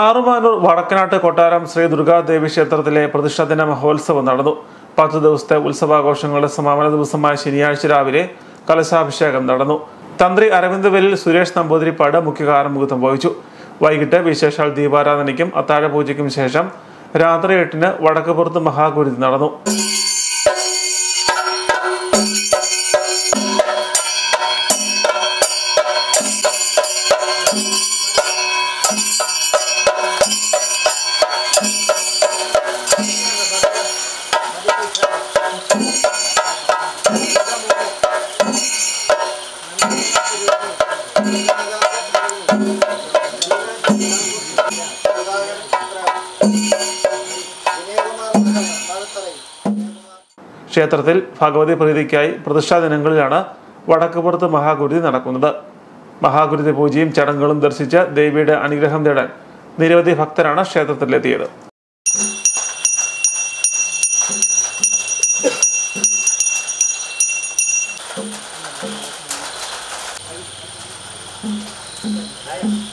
ആറുമാനൂർ വടക്കനാട്ട് കൊട്ടാരം ശ്രീ ദുർഗാദേവി ക്ഷേത്രത്തിലെ പ്രതിഷ്ഠാദിന മഹോത്സവം നടന്നു. 10 ദിവസത്തെ ഉത്സവാഘോഷങ്ങളുടെ സമാപന ദിവസമായ ശനിയാഴ്ച രാവിലെ കലശാഭിഷേകം നടന്നു. തന്ത്രി അരവിന്ദ് വെല്ലിൽ സുരേഷ് നമ്പൂതിരിപ്പാട് മുഖ്യ കാർമ്മികത്വം വഹിച്ചു. വൈകിട്ട് വിശേഷാൽ ദീപാരാധനയ്ക്കും അത്താഴപൂജയ്ക്കും ശേഷം രാത്രി 8-ന് വടക്കുപുറത്ത് മഹാഗുരുതി നടന്നു. ക്ഷേത്രത്തിൽ ഭഗവതി പ്രീതിക്കായി പ്രതിഷ്ഠാ ദിനങ്ങളിലാണ് വടക്കുപുറത്ത് മഹാഗുരുതി നടക്കുന്നത്. മഹാഗുരുതി പൂജയും ചടങ്ങുകളും ദർശിച്ച് ദേവിയുടെ അനുഗ്രഹം തേടാൻ നിരവധി ഭക്തരാണ് ക്ഷേത്രത്തിലെത്തിയത്. Ayo.